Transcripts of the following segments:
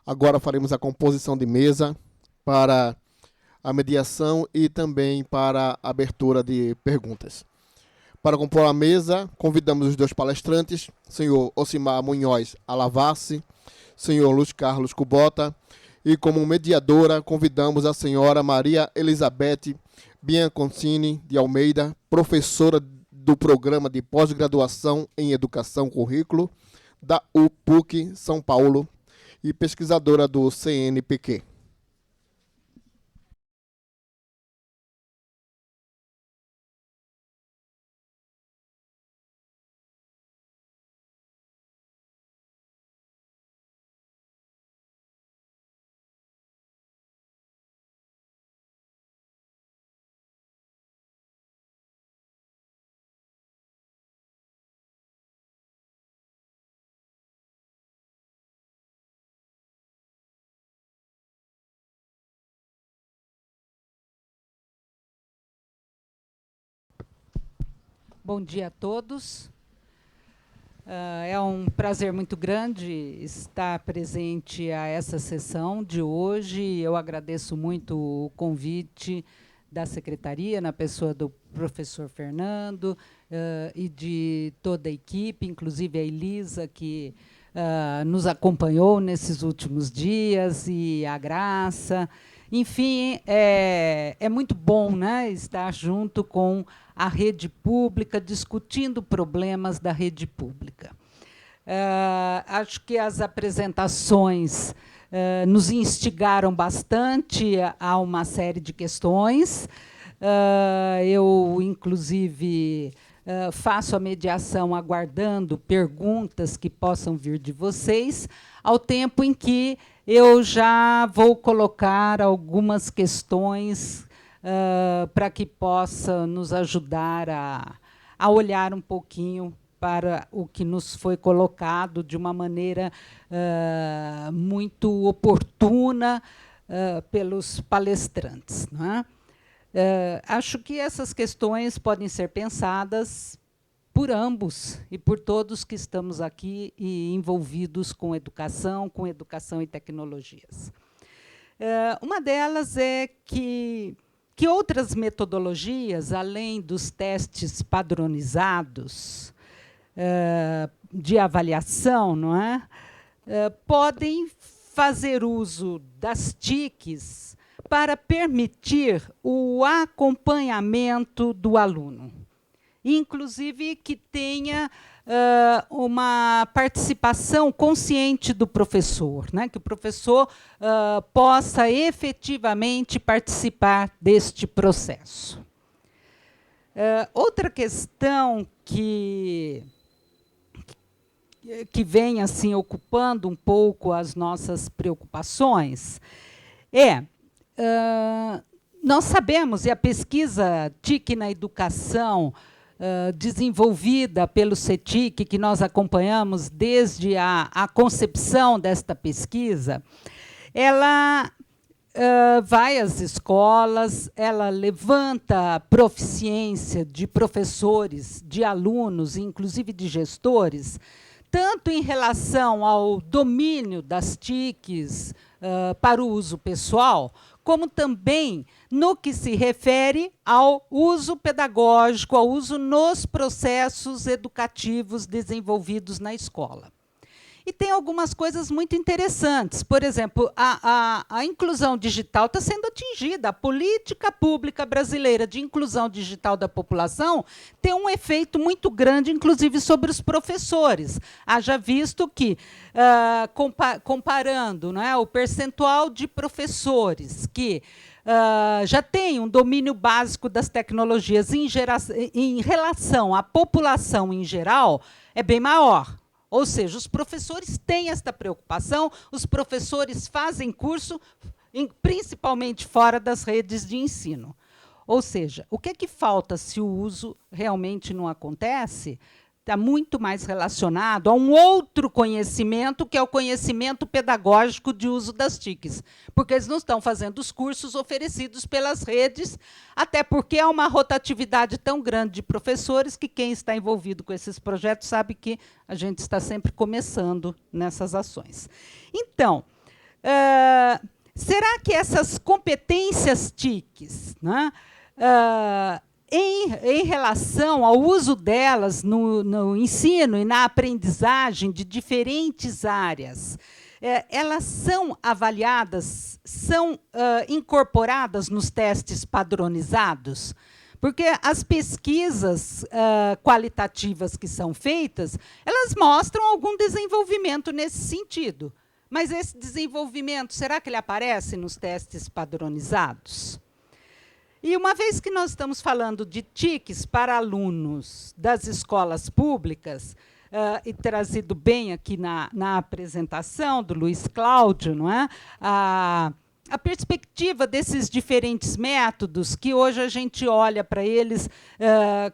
Agora faremos a composição de mesa para a mediação e também para a abertura de perguntas. Para compor a mesa, convidamos os dois palestrantes, senhor Ocimar Munhoz Alavassi, senhor Luiz Carlos Kubota, e como mediadora convidamos a senhora Maria Elizabeth Bianconcini de Almeida, professora do Programa de Pós-Graduação em Educação Currículo da UPUC São Paulo e pesquisadora do CNPq. Bom dia a todos. É um prazer muito grande estar presente a essa sessão de hoje. Eu agradeço muito o convite da secretaria, na pessoa do professor Fernando e de toda a equipe, inclusive a Elisa, que nos acompanhou nesses últimos dias, e a Graça. Enfim, é muito bom, né, estar junto com a rede pública, discutindo problemas da rede pública. Acho que as apresentações nos instigaram bastante a uma série de questões. Eu, inclusive, faço a mediação aguardando perguntas que possam vir de vocês, ao tempo em que eu já vou colocar algumas questões para que possa nos ajudar a olhar um pouquinho para o que nos foi colocado de uma maneira muito oportuna pelos palestrantes, não é? Acho que essas questões podem ser pensadas por ambos e por todos que estamos aqui e envolvidos com educação e tecnologias. Uma delas é que outras metodologias, além dos testes padronizados de avaliação, não é? Podem fazer uso das TICs para permitir o acompanhamento do aluno, inclusive que tenha uma participação consciente do professor, né? Que o professor possa efetivamente participar deste processo. Outra questão que vem assim ocupando um pouco as nossas preocupações é nós sabemos, e a pesquisa TIC na educação desenvolvida pelo CETIC, que nós acompanhamos desde a concepção desta pesquisa, ela vai às escolas, ela levanta a proficiência de professores, de alunos, inclusive de gestores, tanto em relação ao domínio das TICs para o uso pessoal, como também no que se refere ao uso pedagógico, ao uso nos processos educativos desenvolvidos na escola. E tem algumas coisas muito interessantes. Por exemplo, a inclusão digital está sendo atingida. A política pública brasileira de inclusão digital da população tem um efeito muito grande, inclusive, sobre os professores. Haja visto que, comparando, né, o percentual de professores que já têm um domínio básico das tecnologias em relação à população em geral, é bem maior. Ou seja, os professores têm esta preocupação, os professores fazem curso, principalmente fora das redes de ensino. Ou seja, o que é que falta se o uso realmente não acontece? Está muito mais relacionado a um outro conhecimento, que é o conhecimento pedagógico de uso das TICs, porque eles não estão fazendo os cursos oferecidos pelas redes, até porque há uma rotatividade tão grande de professores que quem está envolvido com esses projetos sabe que a gente está sempre começando nessas ações. Então, será que essas competências TICs, né, em relação ao uso delas no ensino e na aprendizagem de diferentes áreas, elas são avaliadas, são incorporadas nos testes padronizados? Porque as pesquisas qualitativas que são feitas, elas mostram algum desenvolvimento nesse sentido. Mas esse desenvolvimento, será que ele aparece nos testes padronizados? E uma vez que nós estamos falando de TICs para alunos das escolas públicas, e trazido bem aqui na apresentação do Luiz Cláudio, não é? A perspectiva desses diferentes métodos, que hoje a gente olha para eles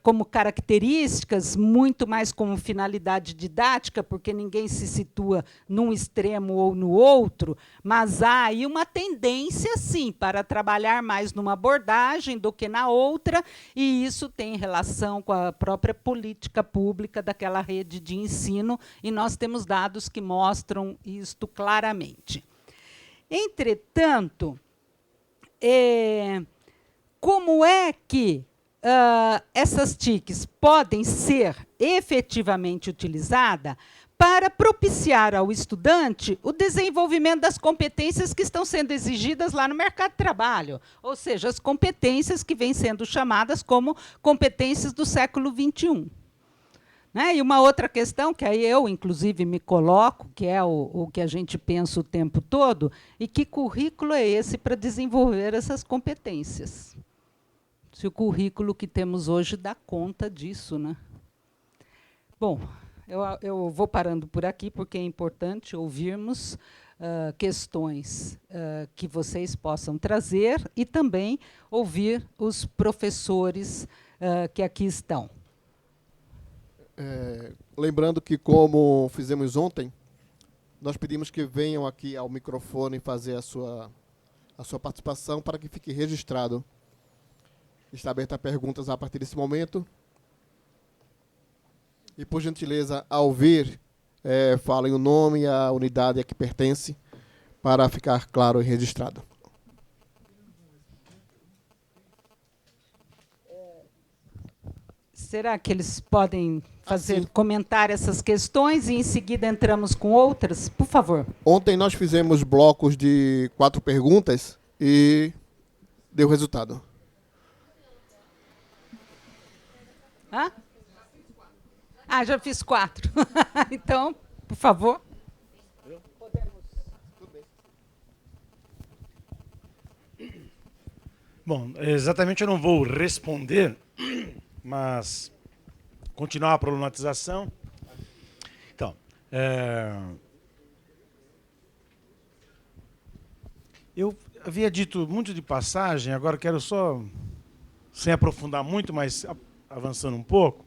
como características, muito mais como finalidade didática, porque ninguém se situa num extremo ou no outro, mas há aí uma tendência, sim, para trabalhar mais numa abordagem do que na outra, e isso tem relação com a própria política pública daquela rede de ensino, e nós temos dados que mostram isto claramente. Entretanto, como é que essas TICs podem ser efetivamente utilizadas para propiciar ao estudante o desenvolvimento das competências que estão sendo exigidas lá no mercado de trabalho, ou seja, as competências que vêm sendo chamadas como competências do século XXI. Né? E uma outra questão, que aí eu, inclusive, me coloco, que é o que a gente pensa o tempo todo, e que currículo é esse para desenvolver essas competências? Se o currículo que temos hoje dá conta disso. Né? Bom, eu vou parando por aqui, porque é importante ouvirmos questões que vocês possam trazer e também ouvir os professores que aqui estão. Lembrando que, como fizemos ontem, nós pedimos que venham aqui ao microfone fazer a sua participação para que fique registrado. Está aberta a perguntas a partir desse momento. E, por gentileza, ao vir, falem o nome e a unidade a que pertence, para ficar claro e registrado. Será que eles podem comentar essas questões e, em seguida, entramos com outras? Por favor. Ontem nós fizemos blocos de 4 perguntas e deu resultado. Hã? Já fiz 4. Então, por favor. Bom, exatamente eu não vou responder, mas continuar a problematização. Então, eu havia dito muito de passagem, agora quero só, sem aprofundar muito, mas avançando um pouco.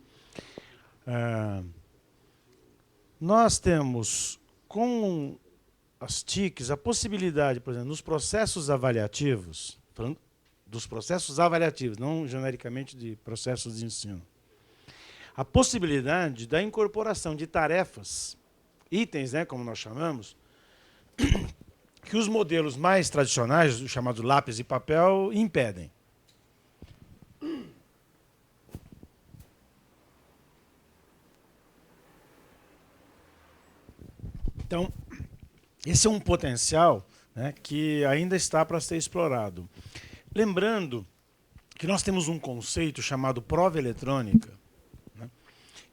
Nós temos, com as TICs, a possibilidade, por exemplo, nos processos avaliativos, falando dos processos avaliativos, não genericamente de processos de ensino, a possibilidade da incorporação de tarefas, itens, né, como nós chamamos, que os modelos mais tradicionais, os chamados lápis e papel, impedem. Então, esse é um potencial, né, que ainda está para ser explorado. Lembrando que nós temos um conceito chamado prova eletrônica, né,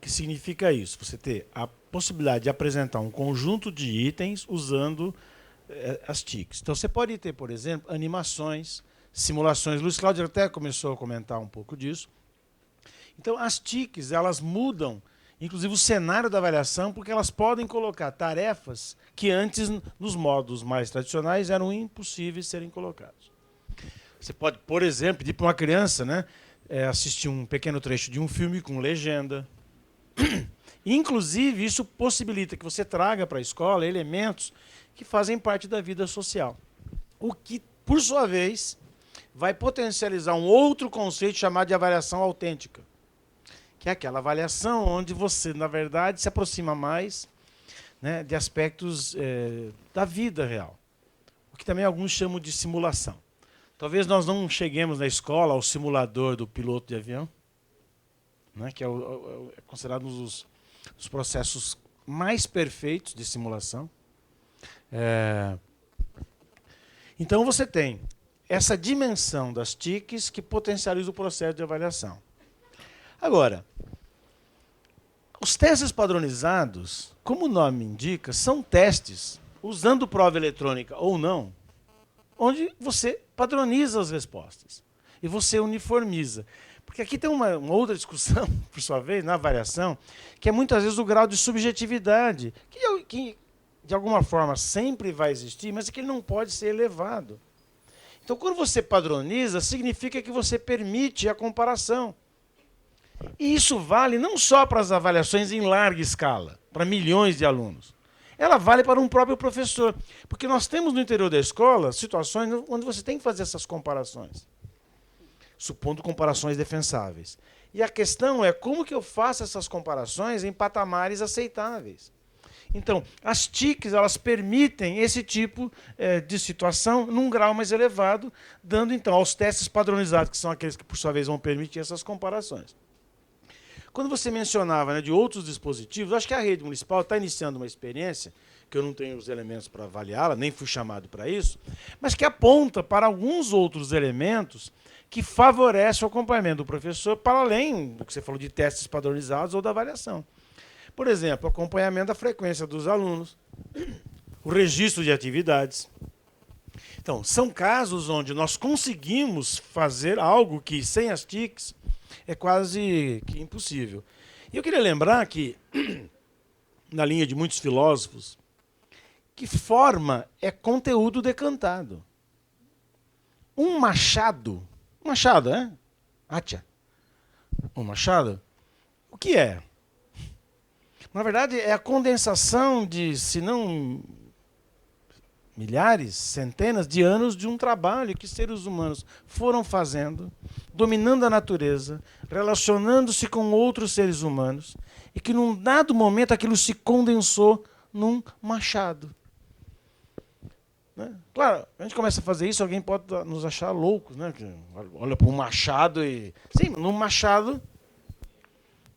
que significa isso, você ter a possibilidade de apresentar um conjunto de itens usando as TICs. Então, você pode ter, por exemplo, animações, simulações. Luiz Cláudio até começou a comentar um pouco disso. Então, as TICs, elas mudam, inclusive, o cenário da avaliação, porque elas podem colocar tarefas que antes, nos modos mais tradicionais, eram impossíveis de serem colocados. Você pode, por exemplo, pedir para uma criança, né, assistir um pequeno trecho de um filme com legenda. Inclusive, isso possibilita que você traga para a escola elementos que fazem parte da vida social. O que, por sua vez, vai potencializar um outro conceito chamado de avaliação autêntica, que é aquela avaliação onde você, na verdade, se aproxima mais, né, de aspectos da vida real. que também alguns chamam de simulação. Talvez nós não cheguemos na escola ao simulador do piloto de avião, né, que é considerado um dos processos mais perfeitos de simulação. Então você tem essa dimensão das TICs que potencializa o processo de avaliação. Agora, os testes padronizados, como o nome indica, são testes, usando prova eletrônica ou não, onde você padroniza as respostas e você uniformiza. Porque aqui tem uma outra discussão, por sua vez, na avaliação, que é muitas vezes o grau de subjetividade, que de alguma forma sempre vai existir, mas que ele não pode ser elevado. Então, quando você padroniza, significa que você permite a comparação. E isso vale não só para as avaliações em larga escala, para milhões de alunos. Ela vale para um próprio professor. Porque nós temos no interior da escola situações onde você tem que fazer essas comparações, supondo comparações defensáveis. E a questão é como que eu faço essas comparações em patamares aceitáveis. Então, as TICs, elas permitem esse tipo de situação num grau mais elevado, dando então aos testes padronizados, que são aqueles que, por sua vez, vão permitir essas comparações. Quando você mencionava, né, de outros dispositivos, acho que a rede municipal está iniciando uma experiência, que eu não tenho os elementos para avaliá-la, nem fui chamado para isso, mas que aponta para alguns outros elementos que favorecem o acompanhamento do professor, para além do que você falou de testes padronizados ou da avaliação. Por exemplo, o acompanhamento da frequência dos alunos, o registro de atividades. Então, são casos onde nós conseguimos fazer algo que, sem as TICs, é quase que impossível. E eu queria lembrar que, na linha de muitos filósofos, que forma é conteúdo decantado. Um machado, né? Atia. Um machado, o que é? Na verdade, é a condensação de, se não milhares, centenas de anos de um trabalho que seres humanos foram fazendo, dominando a natureza, relacionando-se com outros seres humanos, e que num dado momento aquilo se condensou num machado. Né? Claro, a gente começa a fazer isso, alguém pode nos achar loucos, né? Que olha para um machado e... Sim, num machado,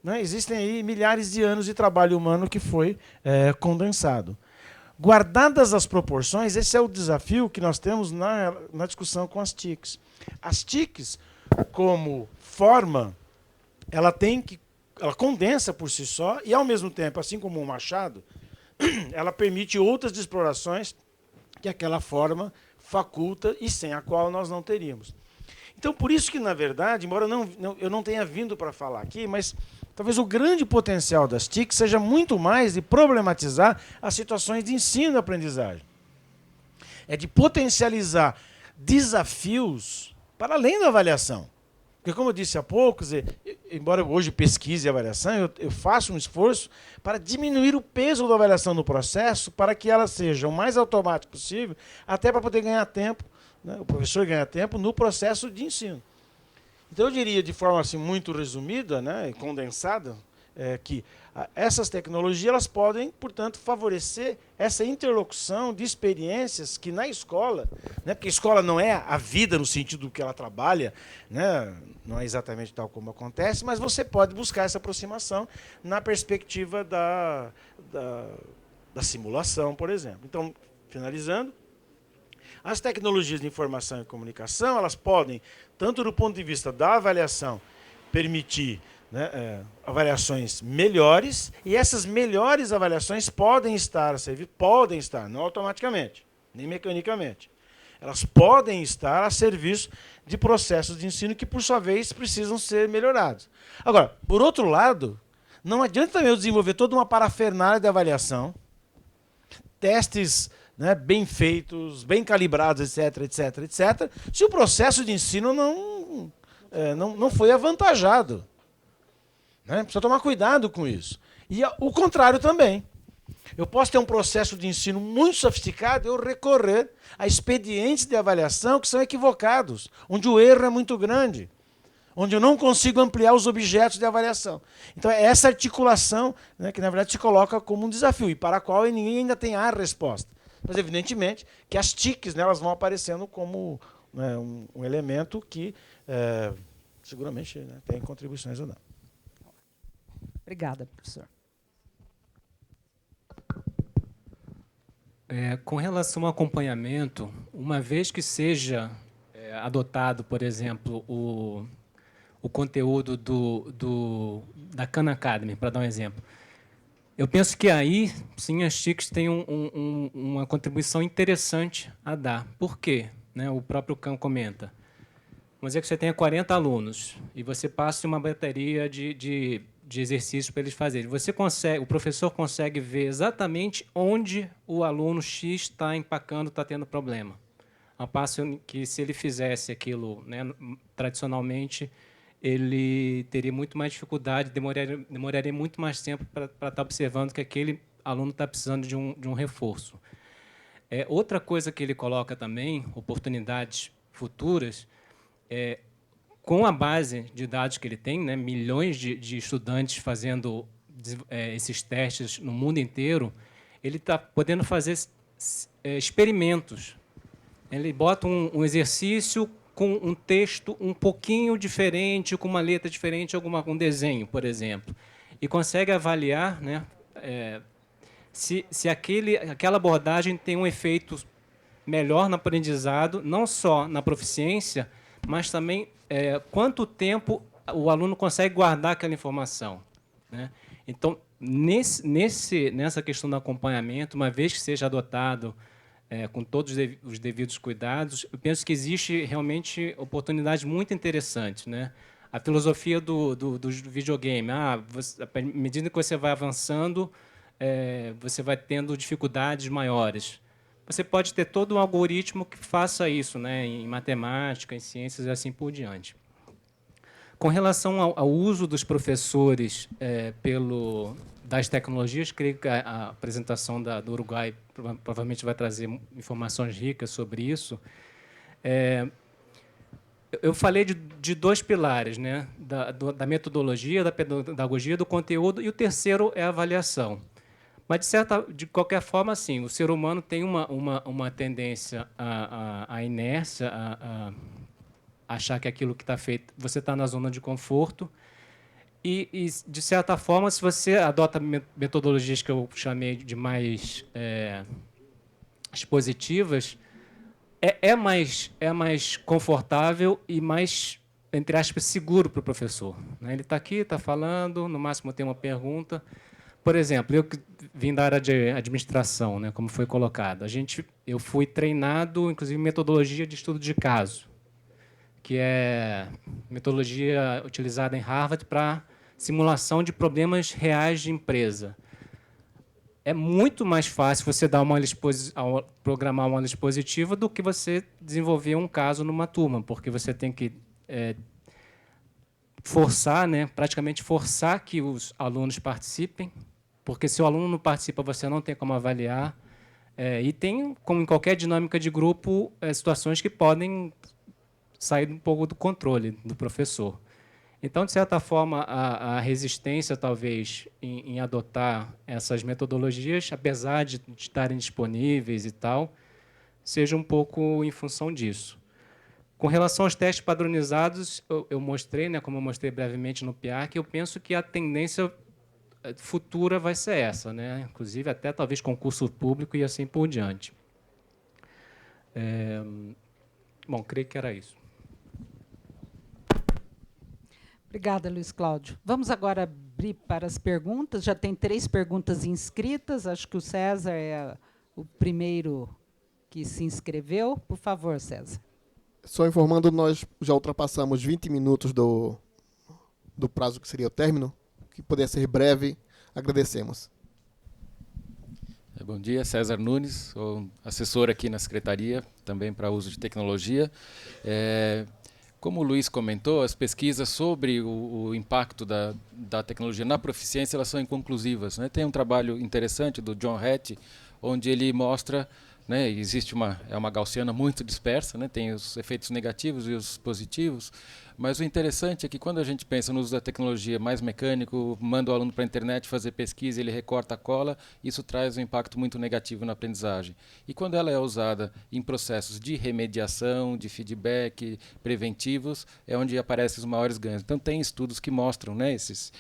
né, existem aí milhares de anos de trabalho humano que foi condensado. Guardadas as proporções, esse é o desafio que nós temos na discussão com as TICs. As TICs, como forma, ela condensa por si só e, ao mesmo tempo, assim como o machado, ela permite outras explorações que aquela forma faculta e sem a qual nós não teríamos. Então, por isso que, na verdade, embora eu não tenha vindo para falar aqui, mas talvez o grande potencial das TICs seja muito mais de problematizar as situações de ensino e aprendizagem. É de potencializar desafios para além da avaliação. Porque, como eu disse há pouco, embora eu hoje pesquise a avaliação, eu faço um esforço para diminuir o peso da avaliação no processo para que ela seja o mais automática possível, até para poder ganhar tempo, né, o professor ganhar tempo no processo de ensino. Então, eu diria, de forma assim, muito resumida, né, e condensada, que essas tecnologias elas podem, portanto, favorecer essa interlocução de experiências que na escola, né, porque a escola não é a vida no sentido do que ela trabalha, né, não é exatamente tal como acontece, mas você pode buscar essa aproximação na perspectiva da simulação, por exemplo. Então, finalizando, as tecnologias de informação e comunicação, elas podem, tanto do ponto de vista da avaliação, permitir, né, avaliações melhores, e essas melhores avaliações podem estar, não automaticamente, nem mecanicamente. Elas podem estar a serviço de processos de ensino que, por sua vez, precisam ser melhorados. Agora, por outro lado, não adianta também eu desenvolver toda uma parafernália de avaliação, testes, né, bem feitos, bem calibrados, etc., etc., etc., se o processo de ensino não foi avantajado. Né? Precisa tomar cuidado com isso. E o contrário também. Eu posso ter um processo de ensino muito sofisticado e eu recorrer a expedientes de avaliação que são equivocados, onde o erro é muito grande, onde eu não consigo ampliar os objetos de avaliação. Então, é essa articulação, né, que, na verdade, se coloca como um desafio e para a qual ninguém ainda tem a resposta. Mas, evidentemente, que as TICs, né, elas vão aparecendo como, né, um elemento que seguramente, né, tem contribuições a dar. Obrigada, professor. Com relação ao acompanhamento, uma vez que seja adotado, por exemplo, o conteúdo da Khan Academy, para dar um exemplo, eu penso que aí, sim, as TICs têm uma contribuição interessante a dar. Por quê? Né, o próprio Khan comenta. Vamos dizer que você tenha 40 alunos e você passe uma bateria de exercícios para eles fazerem. O professor consegue ver exatamente onde o aluno X está empacando, está tendo problema. Ao passo que, se ele fizesse aquilo, né, tradicionalmente, ele teria muito mais dificuldade, demoraria muito mais tempo para estar observando que aquele aluno está precisando de um reforço. Outra coisa que ele coloca também, oportunidades futuras, com a base de dados que ele tem, né, milhões de estudantes fazendo esses testes no mundo inteiro, ele está podendo fazer experimentos. Ele bota um exercício com um texto um pouquinho diferente, com uma letra diferente, um desenho, por exemplo, e consegue avaliar, né, se aquela abordagem tem um efeito melhor no aprendizado, não só na proficiência, mas também quanto tempo o aluno consegue guardar aquela informação, né? Então, nessa questão do acompanhamento, uma vez que seja adotado com todos os devidos cuidados, eu penso que existe realmente oportunidades muito interessantes, né? A filosofia do videogame, à medida que você vai avançando, você vai tendo dificuldades maiores. Você pode ter todo um algoritmo que faça isso, né, em matemática, em ciências e assim por diante. Com relação ao uso dos professores das tecnologias, creio que a apresentação do Uruguai provavelmente vai trazer informações ricas sobre isso. Eu falei de dois pilares, né, da metodologia, da pedagogia, do conteúdo, e o terceiro é a avaliação. Mas, de qualquer forma, sim, o ser humano tem uma tendência à inércia, a achar que aquilo que está feito, você está na zona de conforto. E, de certa forma, se você adota metodologias que eu chamei de mais expositivas, é mais confortável e mais, entre aspas, seguro para o professor, né? Ele está aqui, está falando, no máximo tem uma pergunta. Por exemplo, eu que vim da área de administração, né, como foi colocado, eu fui treinado, inclusive, em metodologia de estudo de caso, que é metodologia utilizada em Harvard para simulação de problemas reais de empresa. É muito mais fácil você programar uma aula expositiva do que você desenvolver um caso numa turma, porque você tem que forçar, né, praticamente forçar que os alunos participem, porque se o aluno não participa, você não tem como avaliar. E tem, como em qualquer dinâmica de grupo, situações que podem sair um pouco do controle do professor. Então, de certa forma, a resistência, talvez, em adotar essas metodologias, apesar de estarem disponíveis e tal, seja um pouco em função disso. Com relação aos testes padronizados, eu mostrei, né, como eu mostrei brevemente no PIAC, eu penso que a tendência futura vai ser essa, né? Inclusive até talvez concurso público e assim por diante. Bom, creio que era isso. Obrigada, Luiz Cláudio. Vamos agora abrir para as perguntas. Já tem 3 perguntas inscritas. Acho que o César é o primeiro que se inscreveu. Por favor, César. Só informando, nós já ultrapassamos 20 minutos do prazo que seria o término. Que puder ser breve, agradecemos. Bom dia, César Nunes, sou assessor aqui na Secretaria, também para uso de tecnologia. Como o Luiz comentou, as pesquisas sobre o impacto da tecnologia na proficiência, elas são inconclusivas, né? Tem um trabalho interessante do John Hattie, onde ele mostra né? Existe uma gaussiana muito dispersa, né? Tem os efeitos negativos e os positivos, mas o interessante é que quando a gente pensa no uso da tecnologia mais mecânico, manda o aluno para a internet fazer pesquisa, ele recorta a cola, isso traz um impacto muito negativo na aprendizagem. E quando ela é usada em processos de remediação, de feedback, preventivos, é onde aparecem os maiores ganhos. Então tem estudos que mostram, né, esses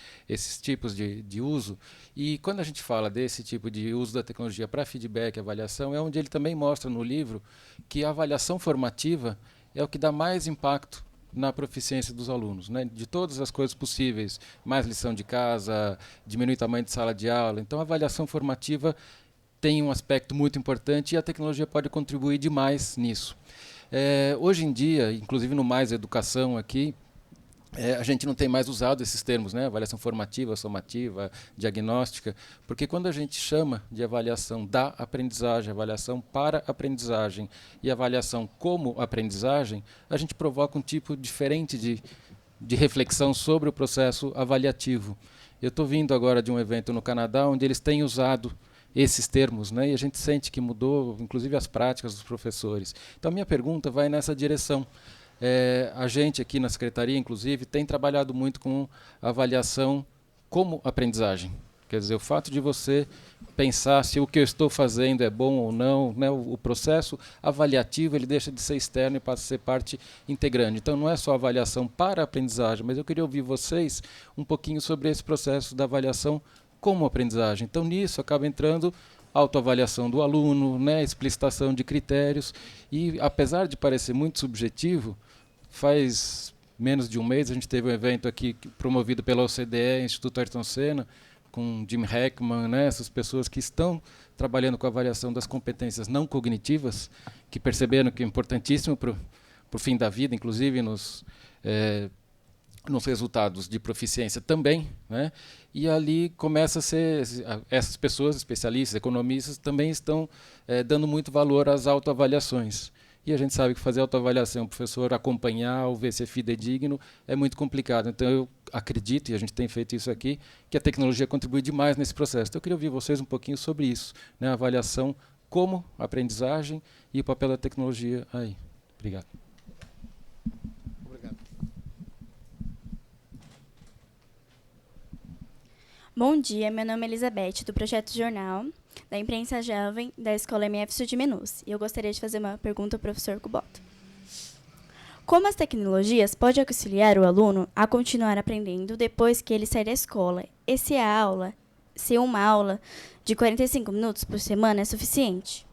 tipos de uso. E quando a gente fala desse tipo de uso da tecnologia para feedback, avaliação, é onde ele também mostra no livro que a avaliação formativa é o que dá mais impacto na proficiência dos alunos, né? De todas as coisas possíveis, mais lição de casa, diminuir o tamanho de sala de aula. Então a avaliação formativa tem um aspecto muito importante e a tecnologia pode contribuir demais nisso. Hoje em dia, inclusive no Mais Educação aqui, a gente não tem mais usado esses termos, né? Avaliação formativa, somativa, diagnóstica, porque quando a gente chama de avaliação da aprendizagem, avaliação para aprendizagem e avaliação como aprendizagem, a gente provoca um tipo diferente de reflexão sobre o processo avaliativo. Eu estou vindo agora de um evento no Canadá onde eles têm usado esses termos, né? E a gente sente que mudou, inclusive, as práticas dos professores. Então, a minha pergunta vai nessa direção. A gente aqui na Secretaria, inclusive, tem trabalhado muito com avaliação como aprendizagem. Quer dizer, o fato de você pensar se o que eu estou fazendo é bom ou não, né? O processo avaliativo ele deixa de ser externo e passa a ser parte integrante. Então, não é só avaliação para a aprendizagem, mas eu queria ouvir vocês um pouquinho sobre esse processo da avaliação como aprendizagem. Então, nisso acaba entrando autoavaliação do aluno, né? Explicitação de critérios. E, apesar de parecer muito subjetivo, faz menos de um mês a gente teve um evento aqui promovido pela OCDE, Instituto Ayrton Senna, com Jim Heckman, né, essas pessoas que estão trabalhando com a avaliação das competências não cognitivas, que perceberam que é importantíssimo para o fim da vida, inclusive nos resultados de proficiência também, né? E ali começa a ser, essas pessoas, especialistas, economistas, também estão dando muito valor às autoavaliações. E a gente sabe que fazer autoavaliação, o professor acompanhar ou ver se é fidedigno, é muito complicado. Então, eu acredito, e a gente tem feito isso aqui, que a tecnologia contribui demais nesse processo. Então, eu queria ouvir vocês um pouquinho sobre isso, né? A avaliação como aprendizagem e o papel da tecnologia aí. Obrigado. Obrigado. Bom dia, meu nome é Elizabeth, do Projeto Jornal, da Imprensa Jovem, da Escola MF Sul de Menus. E eu gostaria de fazer uma pergunta ao professor Kuboto. Como as tecnologias podem auxiliar o aluno a continuar aprendendo depois que ele sai da escola? E se uma aula de 45 minutos por semana é suficiente?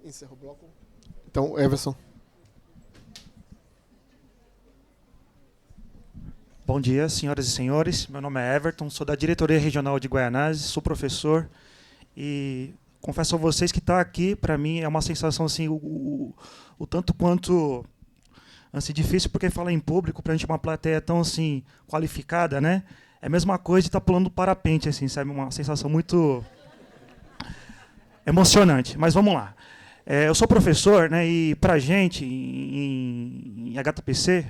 Encerra o bloco. Então, Everson. Bom dia, senhoras e senhores. Meu nome é Everton, sou da Diretoria Regional de Guaianazes, sou professor e confesso a vocês que estar aqui, para mim, é uma sensação assim, o tanto quanto assim, difícil, porque falar em público, para a gente uma plateia tão assim, qualificada, né? É a mesma coisa de estar pulando parapente, assim, sabe? Uma sensação muito emocionante. Mas vamos lá. Eu sou professor, né? E para a gente, em HTPC,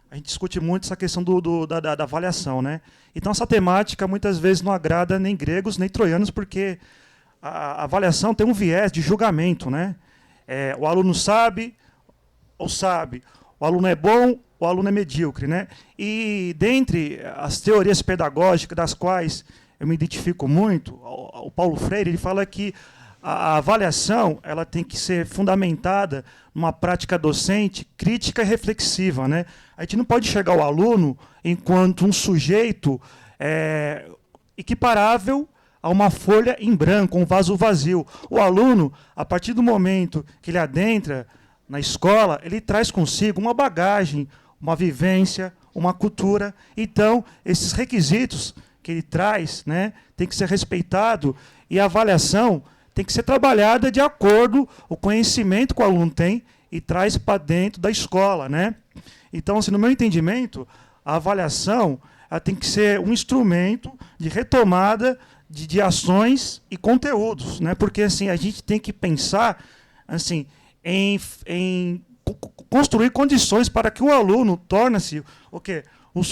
a gente discute muito essa questão da avaliação, né? Então, essa temática muitas vezes não agrada nem gregos, nem troianos, porque a avaliação tem um viés de julgamento, né? O aluno sabe ou sabe, o aluno é bom, o aluno é medíocre, né? E dentre as teorias pedagógicas das quais eu me identifico muito, o Paulo Freire ele fala que a avaliação ela tem que ser fundamentada numa prática docente crítica e reflexiva, né? A gente não pode chegar ao aluno enquanto um sujeito equiparável a uma folha em branco, um vaso vazio. O aluno, a partir do momento que ele adentra na escola, ele traz consigo uma bagagem, uma vivência, uma cultura. Então, esses requisitos que ele traz, né, tem que ser respeitado e a avaliação tem que ser trabalhada de acordo com o conhecimento que o aluno tem e traz para dentro da escola, né? Então, assim, no meu entendimento, a avaliação ela tem que ser um instrumento de retomada de ações e conteúdos, né? Porque assim, a gente tem que pensar assim, em construir condições para que o aluno torne-se o quê? um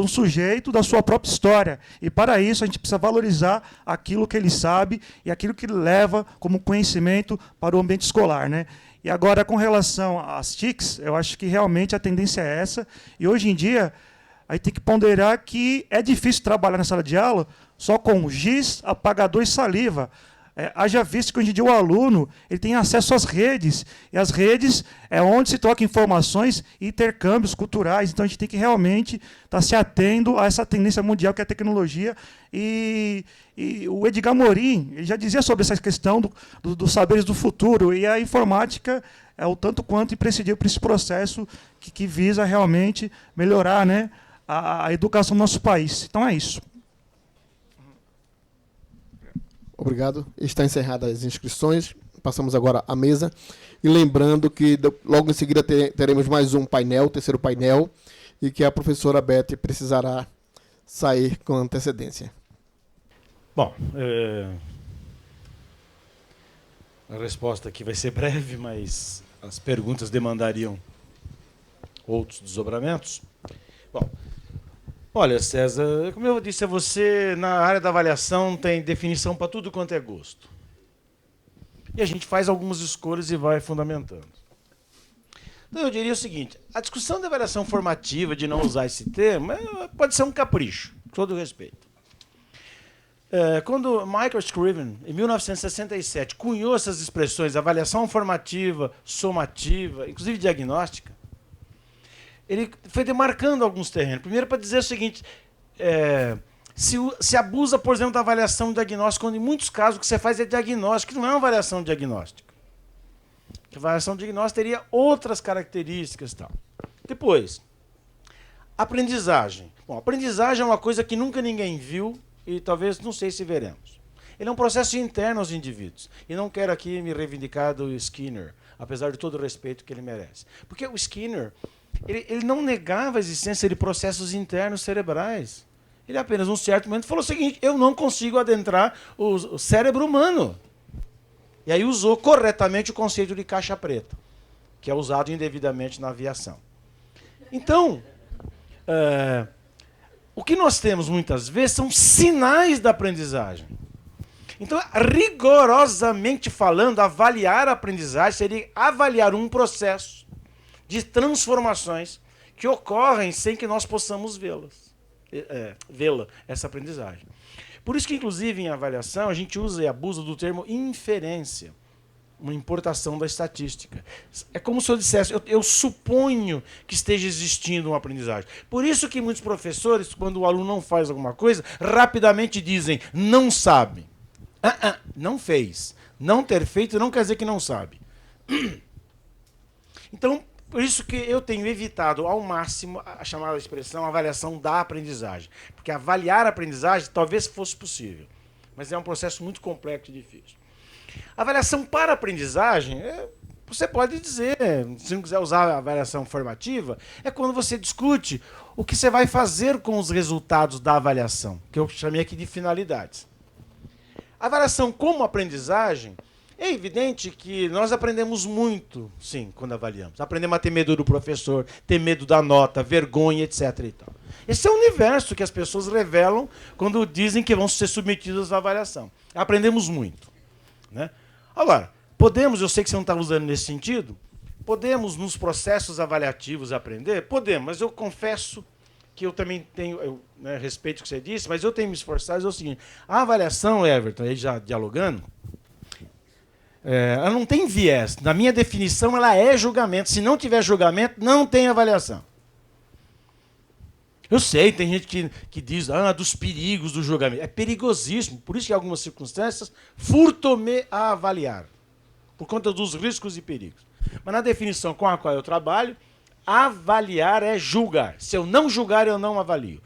sujeito da sua própria história. E para isso a gente precisa valorizar aquilo que ele sabe e aquilo que ele leva como conhecimento para o ambiente escolar, né? E agora, com relação às TICs, eu acho que realmente a tendência é essa. E hoje em dia, a gente tem que ponderar que é difícil trabalhar na sala de aula só com giz, apagador e saliva. Haja visto que hoje em dia o aluno ele tem acesso às redes, e as redes é onde se troca informações e intercâmbios culturais. Então a gente tem que realmente estar se atendo a essa tendência mundial que é a tecnologia. E o Edgar Morin ele já dizia sobre essa questão dos saberes do futuro, e a informática é o tanto quanto imprescindível para esse processo que visa realmente melhorar, né, a educação do nosso país. Então é isso. Obrigado. Está encerradas as inscrições. Passamos agora à mesa. E lembrando que logo em seguida teremos mais um painel, terceiro painel, e que a professora Beth precisará sair com antecedência. Bom, a resposta aqui vai ser breve, mas as perguntas demandariam outros desdobramentos. Bom, olha, César, como eu disse a você, na área da avaliação tem definição para tudo quanto é gosto. E a gente faz algumas escolhas e vai fundamentando. Então eu diria o seguinte, a discussão da avaliação formativa, de não usar esse termo, pode ser um capricho, com todo respeito. Quando Michael Scriven, em 1967, cunhou essas expressões, avaliação formativa, somativa, inclusive diagnóstica, ele foi demarcando alguns terrenos. Primeiro, para dizer o seguinte, se abusa, por exemplo, da avaliação diagnóstica, quando em muitos casos o que você faz é diagnóstico, que não é uma avaliação diagnóstica. A avaliação diagnóstica teria outras características e tal. Depois, aprendizagem. Bom, aprendizagem é uma coisa que nunca ninguém viu e talvez não sei se veremos. Ele é um processo interno aos indivíduos. E não quero aqui me reivindicar do Skinner, apesar de todo o respeito que ele merece. Porque o Skinner, ele não negava a existência de processos internos cerebrais. Ele apenas, num certo momento, falou o seguinte, eu não consigo adentrar o cérebro humano. E aí usou corretamente o conceito de caixa preta, que é usado indevidamente na aviação. Então, o que nós temos muitas vezes são sinais da aprendizagem. Então, rigorosamente falando, avaliar a aprendizagem seria avaliar um processo de transformações que ocorrem sem que nós possamos vê-la, essa aprendizagem. Por isso que, inclusive, em avaliação, a gente usa e abusa do termo inferência, uma importação da estatística. É como se eu dissesse, eu suponho que esteja existindo uma aprendizagem. Por isso que muitos professores, quando o aluno não faz alguma coisa, rapidamente dizem, não sabe. Não fez. Não ter feito não quer dizer que não sabe. Então, por isso que eu tenho evitado ao máximo a chamada expressão avaliação da aprendizagem. Porque avaliar a aprendizagem talvez fosse possível, mas é um processo muito complexo e difícil. Avaliação para aprendizagem, você pode dizer, se não quiser usar a avaliação formativa, é quando você discute o que você vai fazer com os resultados da avaliação, que eu chamei aqui de finalidades. Avaliação como aprendizagem, é evidente que nós aprendemos muito, sim, quando avaliamos. Aprendemos a ter medo do professor, ter medo da nota, vergonha, etc. E tal. Esse é o universo que as pessoas revelam quando dizem que vão ser submetidas à avaliação. Aprendemos muito. Né? Agora, podemos, eu sei que você não está usando nesse sentido, podemos nos processos avaliativos aprender? Podemos, mas eu confesso que eu também tenho, respeito o que você disse, mas eu tenho me esforçado, é o seguinte, a avaliação, Everton, aí já dialogando, ela não tem viés. Na minha definição, ela é julgamento. Se não tiver julgamento, não tem avaliação. Eu sei, tem gente que diz dos perigos do julgamento. É perigosíssimo. Por isso que, em algumas circunstâncias, furto-me a avaliar. Por conta dos riscos e perigos. Mas na definição com a qual eu trabalho, avaliar é julgar. Se eu não julgar, eu não avalio.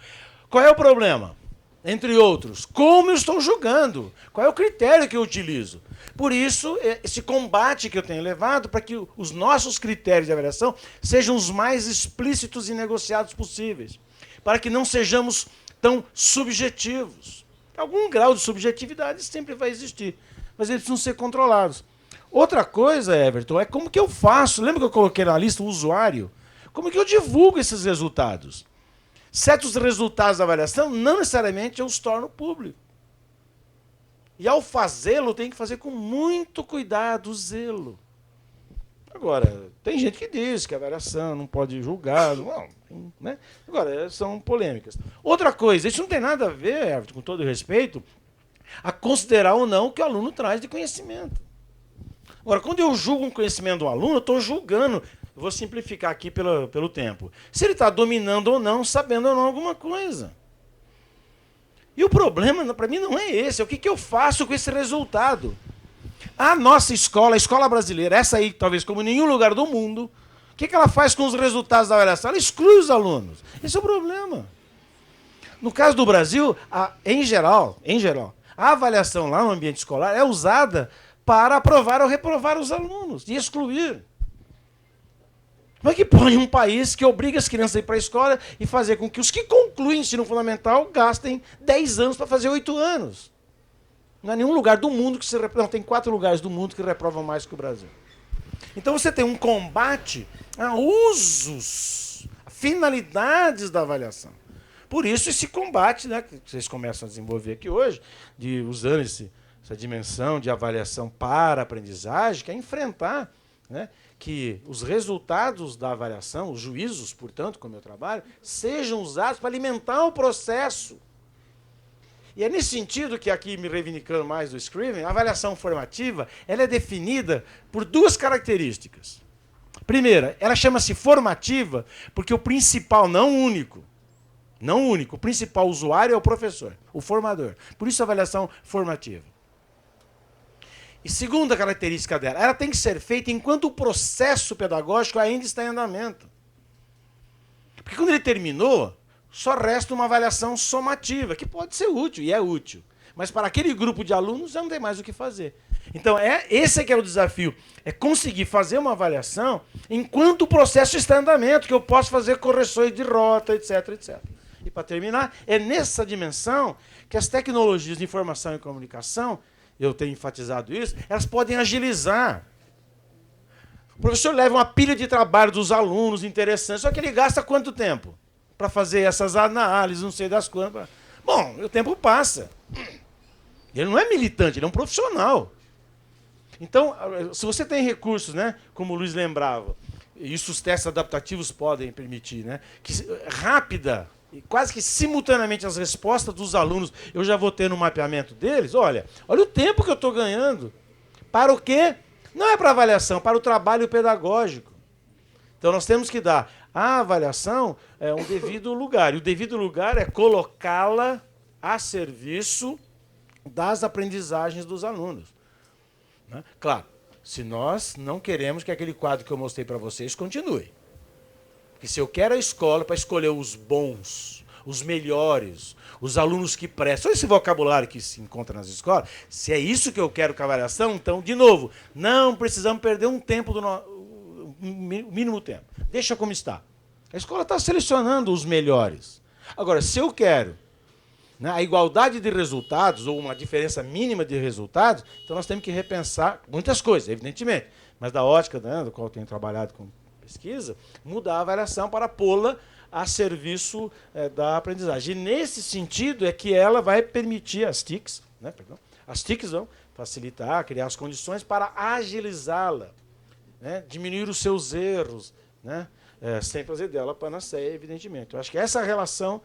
Qual é o problema? Entre outros, como eu estou julgando? Qual é o critério que eu utilizo? Por isso, esse combate que eu tenho levado para que os nossos critérios de avaliação sejam os mais explícitos e negociados possíveis, para que não sejamos tão subjetivos. Algum grau de subjetividade sempre vai existir, mas eles precisam ser controlados. Outra coisa, Everton, é como que eu faço? Lembra que eu coloquei na lista o usuário? Como que eu divulgo esses resultados? certos resultados da avaliação não necessariamente eu os torno público. E ao fazê-lo, tem que fazer com muito cuidado, zelo. Agora, tem gente que diz que a avaliação não pode julgar. Não, né? Agora, são polêmicas. Outra coisa, isso não tem nada a ver, Everton, com todo respeito, a considerar ou não o que o aluno traz de conhecimento. Agora, quando eu julgo um conhecimento do aluno, eu estou julgando, eu vou simplificar aqui pelo tempo, se ele está dominando ou não, sabendo ou não alguma coisa. E o problema, para mim, não é esse, é o que eu faço com esse resultado. A nossa escola, a escola brasileira, essa aí, talvez como em nenhum lugar do mundo, o que ela faz com os resultados da avaliação? Ela exclui os alunos. Esse é o problema. No caso do Brasil, em geral, a avaliação lá no ambiente escolar é usada para aprovar ou reprovar os alunos e excluir. Como é que põe um país que obriga as crianças a ir para a escola e fazer com que os que concluem o ensino fundamental gastem 10 anos para fazer 8 anos? Não há nenhum lugar do mundo que se reprova. Não, tem 4 lugares do mundo que reprovam mais que o Brasil. Então você tem um combate a usos, a finalidades da avaliação. Por isso esse combate, né, que vocês começam a desenvolver aqui hoje, de usando essa dimensão de avaliação para a aprendizagem, que é enfrentar, né, que os resultados da avaliação, os juízos, portanto, como eu trabalho, sejam usados para alimentar o processo. E é nesse sentido que, aqui me reivindicando mais do Scriven, a avaliação formativa ela é definida por 2 características. Primeira, ela chama-se formativa porque o principal, não único, o principal usuário é o professor, o formador. Por isso a avaliação formativa. E segunda característica dela, ela tem que ser feita enquanto o processo pedagógico ainda está em andamento. Porque quando ele terminou, só resta uma avaliação somativa, que pode ser útil, e é útil. Mas para aquele grupo de alunos já não tem mais o que fazer. Então, esse é que é o desafio, é conseguir fazer uma avaliação enquanto o processo está em andamento, que eu posso fazer correções de rota, etc, etc. E para terminar, é nessa dimensão que as tecnologias de informação e comunicação, eu tenho enfatizado isso, elas podem agilizar. O professor leva uma pilha de trabalho dos alunos interessantes, só que ele gasta quanto tempo para fazer essas análises, não sei das quantas. Bom, o tempo passa. Ele não é militante, ele é um profissional. Então, se você tem recursos, né, como o Luiz lembrava, e isso os testes adaptativos podem permitir, né, que rápida, e quase que simultaneamente as respostas dos alunos, eu já vou ter no mapeamento deles, olha o tempo que eu estou ganhando. Para o quê? Não é para avaliação, para o trabalho pedagógico. Então nós temos que dar à avaliação um devido lugar. E o devido lugar é colocá-la a serviço das aprendizagens dos alunos. Né? Claro, se nós não queremos que aquele quadro que eu mostrei para vocês continue. Porque se eu quero a escola para escolher os bons, os melhores, os alunos que prestam, esse vocabulário que se encontra nas escolas, se é isso que eu quero com a avaliação, então, de novo, não precisamos perder um tempo, o mínimo tempo. Deixa como está. A escola está selecionando os melhores. Agora, se eu quero, né, a igualdade de resultados, ou uma diferença mínima de resultados, então nós temos que repensar muitas coisas, evidentemente. Mas da ótica, né, do qual eu tenho trabalhado com pesquisa, mudar a avaliação para pô-la a serviço da aprendizagem. E nesse sentido é que ela vai permitir as TICs, né, as TICs vão facilitar, criar as condições para agilizá-la, né, diminuir os seus erros, né, sem fazer dela panaceia, evidentemente. Eu acho que essa é a relação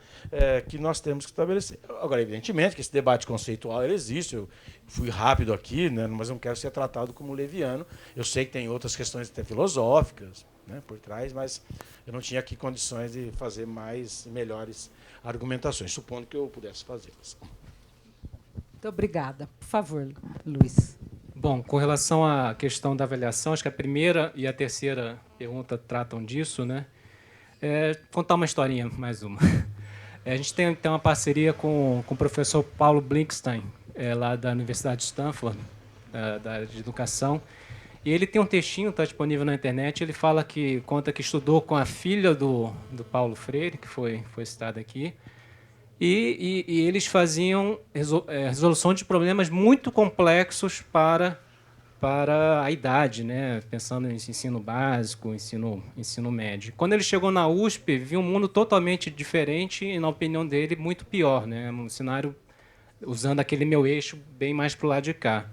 que nós temos que estabelecer. Agora, evidentemente, que esse debate conceitual ele existe. Eu fui rápido aqui, né, mas não quero ser tratado como leviano. Eu sei que tem outras questões até filosóficas, né, por trás, mas eu não tinha aqui condições de fazer mais e melhores argumentações, supondo que eu pudesse fazê-las. Muito obrigada. Por favor, Luiz. Bom, com relação à questão da avaliação, acho que a primeira e a terceira pergunta tratam disso, né? Contar uma historinha, mais uma. A gente tem uma parceria com o professor Paulo Blinkstein, lá da Universidade de Stanford, da área de educação. E ele tem um textinho, está disponível na internet, ele conta que estudou com a filha do Paulo Freire, que foi citada aqui, e eles faziam resolução de problemas muito complexos para para a idade, né? Pensando em ensino básico, ensino médio. Quando ele chegou na USP, viu um mundo totalmente diferente e, na opinião dele, muito pior, né? Um cenário usando aquele meu eixo bem mais para o lado de cá.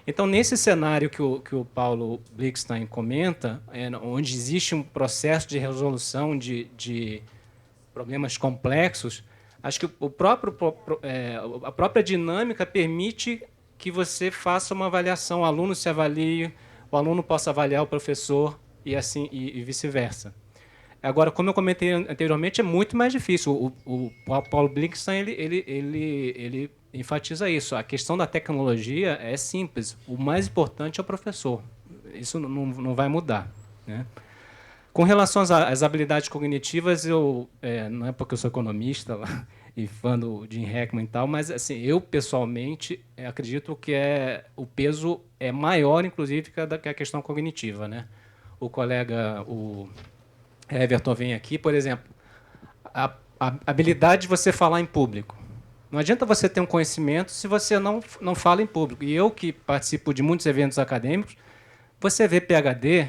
Então, nesse cenário que o Paulo Blickstein comenta, onde existe um processo de resolução de problemas complexos, acho que a própria dinâmica permite que você faça uma avaliação, o aluno se avalie, o aluno possa avaliar o professor e assim e vice-versa. Agora, como eu comentei anteriormente, é muito mais difícil. O Paulo Blickstein ele enfatiza isso. A questão da tecnologia é simples. O mais importante é o professor. Isso não vai mudar, né? Com relação às habilidades cognitivas, não é porque eu sou economista lá, e fã do Jim Heckman e tal, mas assim, eu pessoalmente acredito que o peso é maior, inclusive, que a questão cognitiva, né? O colega, o Everton, vem aqui, por exemplo, a habilidade de você falar em público. Não adianta você ter um conhecimento se você não fala em público. E eu, que participo de muitos eventos acadêmicos, você vê PhD,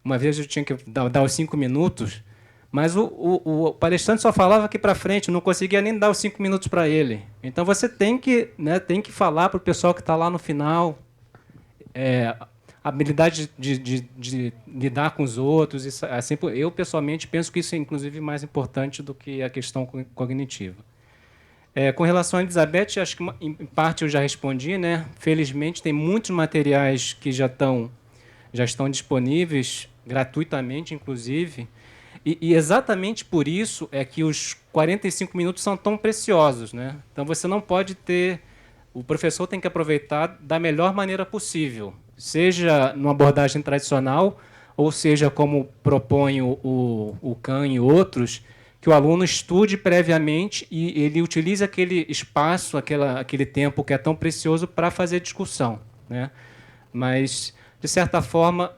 uma vez eu tinha que dar os 5 minutos, mas o palestrante só falava aqui para frente, não conseguia nem dar os 5 minutos para ele. Então, você tem que falar para o pessoal que está lá no final, a habilidade de lidar com os outros. Isso, assim, eu, pessoalmente, penso que isso é, inclusive, mais importante do que a questão cognitiva. Com relação à Elizabeth, acho que, em parte, eu já respondi, né? Felizmente, tem muitos materiais que já estão disponíveis, gratuitamente, inclusive, e exatamente por isso é que os 45 minutos são tão preciosos, né? Então, você não pode ter... O professor tem que aproveitar da melhor maneira possível, seja numa abordagem tradicional, ou seja, como propõe o Kahn e outros, que o aluno estude previamente e ele utilize aquele espaço, aquele tempo que é tão precioso para fazer discussão, né? Mas, de certa forma,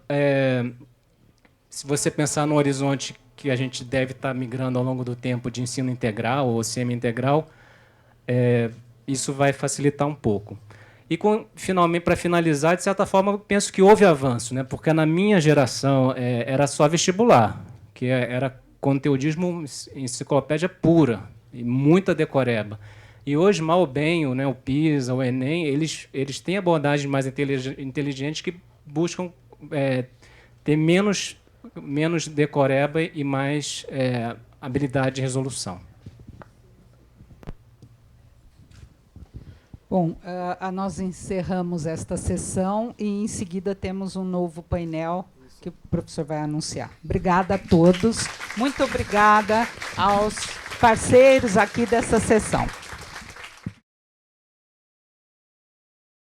se você pensar no horizonte que a gente deve estar migrando ao longo do tempo de ensino integral ou semi-integral, isso vai facilitar um pouco. E, finalmente, para finalizar, de certa forma, eu penso que houve avanço, né? Porque na minha geração era só vestibular, que era conteudismo, enciclopédia pura, e muita decoreba. E hoje, mal ou bem, o PISA, o Enem, eles têm abordagens mais inteligentes que buscam ter menos decoreba e mais habilidade de resolução. Bom, nós encerramos esta sessão e, em seguida, temos um novo painel que o professor vai anunciar. Obrigada a todos. Muito obrigada aos parceiros aqui dessa sessão.